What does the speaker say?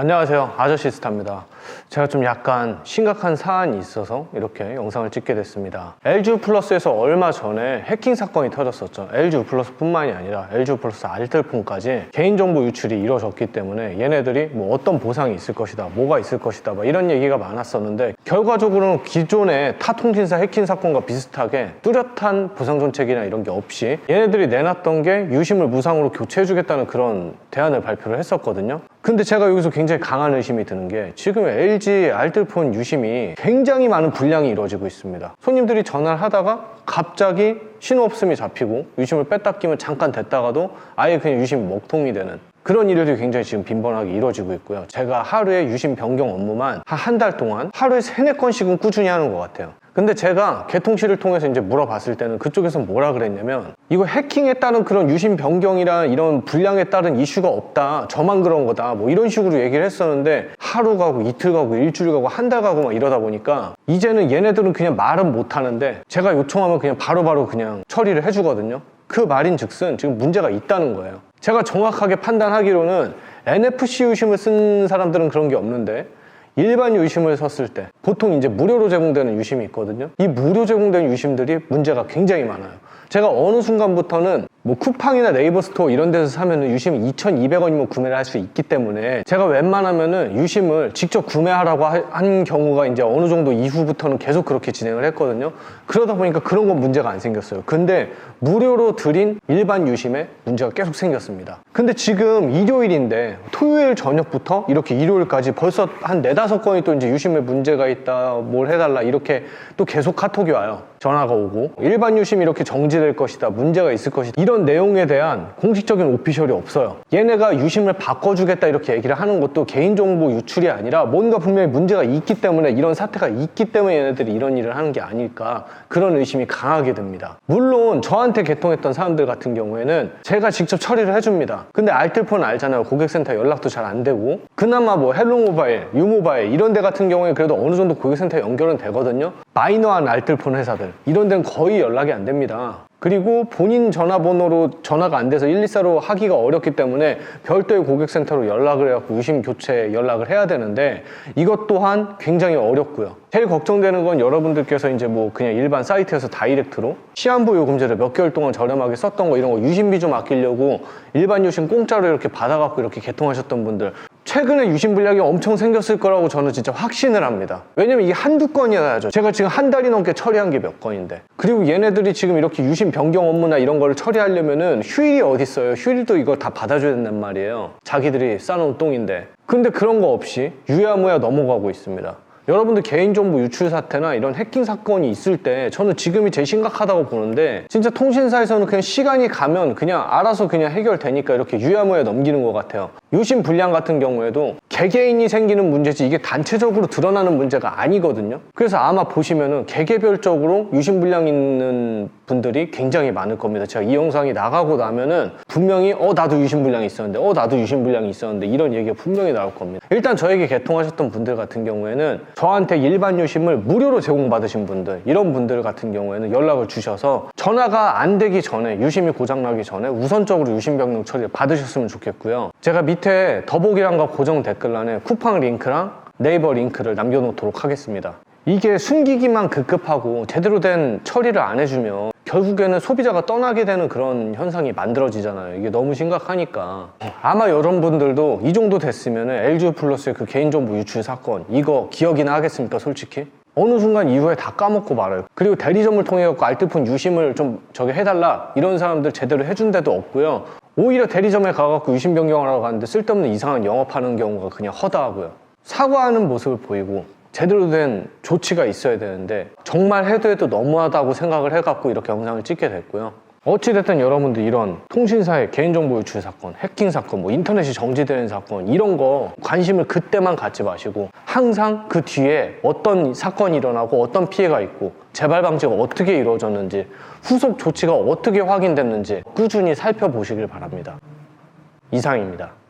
안녕하세요, 아저씨스타입니다. 제가 좀 약간 심각한 사안이 있어서 이렇게 영상을 찍게 됐습니다. LGU+에서 얼마 전에 해킹 사건이 터졌었죠. LGU+ 뿐만이 아니라 LGU+ 알뜰폰까지 개인정보 유출이 이루어졌기 때문에 얘네들이 뭐 어떤 보상이 있을 것이다, 뭐가 있을 것이다, 뭐 이런 얘기가 많았었는데, 결과적으로는 기존의 타 통신사 해킹 사건과 비슷하게 뚜렷한 보상 정책이나 이런 게 없이 얘네들이 내놨던 게 유심을 무상으로 교체해주겠다는 그런 대안을 발표를 했었거든요. 근데 제가 여기서 굉장히 강한 의심이 드는 게, 지금 LG 알뜰폰 유심이 굉장히 많은 불량이 이루어지고 있습니다. 손님들이 전화를 하다가 갑자기 신호 없음이 잡히고 유심을 뺐다 끼면 잠깐 됐다가도 아예 그냥 유심이 먹통이 되는 그런 일들이 굉장히 지금 빈번하게 이루어지고 있고요. 제가 하루에 유심 변경 업무만 한 달 동안 하루에 3-4건씩은 꾸준히 하는 것 같아요. 근데 제가 개통실을 통해서 이제 물어봤을 때는 그쪽에서 뭐라 그랬냐면, 이거 해킹에 따른 그런 유심 변경이나 이런 불량에 따른 이슈가 없다, 저만 그런 거다, 뭐 이런 식으로 얘기를 했었는데, 하루 가고 이틀 가고 일주일 가고 한 달 가고 막 이러다 보니까 이제는 얘네들은 그냥 말은 못 하는데 제가 요청하면 그냥 바로바로 그냥 처리를 해주거든요. 그 말인즉슨 지금 문제가 있다는 거예요. 제가 정확하게 판단하기로는 NFC 유심을 쓴 사람들은 그런 게 없는데, 일반 유심을 샀을 때 보통 이제 무료로 제공되는 유심이 있거든요. 이 무료 제공되는 유심들이 문제가 굉장히 많아요. 제가 어느 순간부터는 뭐 쿠팡이나 네이버 스토어 이런 데서 사면은 유심이 2,200원이면 구매를 할 수 있기 때문에 제가 웬만하면은 유심을 직접 구매하라고 한 경우가 이제 어느 정도 이후부터는 계속 그렇게 진행을 했거든요. 그러다 보니까 그런 건 문제가 안 생겼어요. 근데 무료로 드린 일반 유심에 문제가 계속 생겼습니다. 근데 지금 일요일인데 토요일 저녁부터 이렇게 일요일까지 벌써 한 4-5건이 또 이제 유심에 문제가 있다, 뭘 해달라, 이렇게 또 계속 카톡이 와요. 전화가 오고, 일반 유심이 이렇게 정지될 것이다, 문제가 있을 것이다, 이런 내용에 대한 공식적인 오피셜이 없어요. 얘네가 유심을 바꿔주겠다 이렇게 얘기를 하는 것도 개인정보 유출이 아니라 뭔가 분명히 문제가 있기 때문에, 이런 사태가 있기 때문에 얘네들이 이런 일을 하는 게 아닐까, 그런 의심이 강하게 듭니다. 물론 저한테 개통했던 사람들 같은 경우에는 제가 직접 처리를 해줍니다. 근데 알뜰폰 알잖아요. 고객센터 연락도 잘 안 되고, 그나마 뭐 헬로모바일, 유모바일 이런 데 같은 경우에 그래도 어느 정도 고객센터 연결은 되거든요. 마이너한 알뜰폰 회사들 이런 데는 거의 연락이 안 됩니다. 그리고 본인 전화번호로 전화가 안 돼서 124로 하기가 어렵기 때문에 별도의 고객센터로 연락을 해갖고 유심 교체 연락을 해야 되는데, 이것 또한 굉장히 어렵고요. 제일 걱정되는 건 여러분들께서 이제 뭐 그냥 일반 사이트에서 다이렉트로 시한부 요금제를 몇 개월 동안 저렴하게 썼던 거, 이런 거 유심비 좀 아끼려고 일반 유심 공짜로 이렇게 받아갖고 이렇게 개통하셨던 분들, 최근에 유심 불량이 엄청 생겼을 거라고 저는 진짜 확신을 합니다. 왜냐면 이게 한두 건이어야죠. 제가 지금 한 달이 넘게 처리한 게 몇 건인데. 그리고 얘네들이 지금 이렇게 유심 변경 업무나 이런 거를 처리하려면은 휴일이 어딨어요. 휴일도 이걸 다 받아줘야 된단 말이에요. 자기들이 싸놓은 똥인데. 근데 그런 거 없이 유야무야 넘어가고 있습니다. 여러분들 개인정보 유출 사태나 이런 해킹 사건이 있을 때 저는 지금이 제일 심각하다고 보는데, 진짜 통신사에서는 그냥 시간이 가면 그냥 알아서 그냥 해결되니까 이렇게 유야무야 넘기는 것 같아요. 유심 불량 같은 경우에도 개개인이 생기는 문제지 이게 단체적으로 드러나는 문제가 아니거든요. 그래서 아마 보시면은 개개별적으로 유심 불량 있는 분들이 굉장히 많을 겁니다. 제가 이 영상이 나가고 나면은 분명히 나도 유심 불량이 있었는데, 나도 유심 불량이 있었는데, 이런 얘기가 분명히 나올 겁니다. 일단 저에게 개통하셨던 분들 같은 경우에는 저한테 일반 유심을 무료로 제공받으신 분들, 이런 분들 같은 경우에는 연락을 주셔서 전화가 안 되기 전에, 유심이 고장나기 전에 우선적으로 유심 변경 처리를 받으셨으면 좋겠고요. 제가 밑에 더보기란과 고정 댓글란에 쿠팡 링크랑 네이버 링크를 남겨놓도록 하겠습니다. 이게 숨기기만 급급하고 제대로 된 처리를 안 해주면 결국에는 소비자가 떠나게 되는 그런 현상이 만들어지잖아요. 이게 너무 심각하니까. 아마 여러분들도 이 정도 됐으면 LGU+의 그 개인정보 유출 사건, 이거 기억이나 하겠습니까, 솔직히? 어느 순간 이후에 다 까먹고 말아요. 그리고 대리점을 통해 갖고 알뜰폰 유심을 좀 저기 해달라, 이런 사람들 제대로 해준 데도 없고요. 오히려 대리점에 가갖고 유심 변경하라고 가는데 쓸데없는 이상한 영업하는 경우가 그냥 허다하고요. 사과하는 모습을 보이고 제대로 된 조치가 있어야 되는데, 정말 해도 너무하다고 생각을 해갖고 이렇게 영상을 찍게 됐고요. 어찌됐든 여러분들 이런 통신사의 개인정보 유출 사건, 해킹 사건, 뭐 인터넷이 정지되는 사건, 이런 거 관심을 그때만 갖지 마시고 항상 그 뒤에 어떤 사건이 일어나고 어떤 피해가 있고 재발 방지가 어떻게 이루어졌는지, 후속 조치가 어떻게 확인됐는지 꾸준히 살펴보시길 바랍니다. 이상입니다.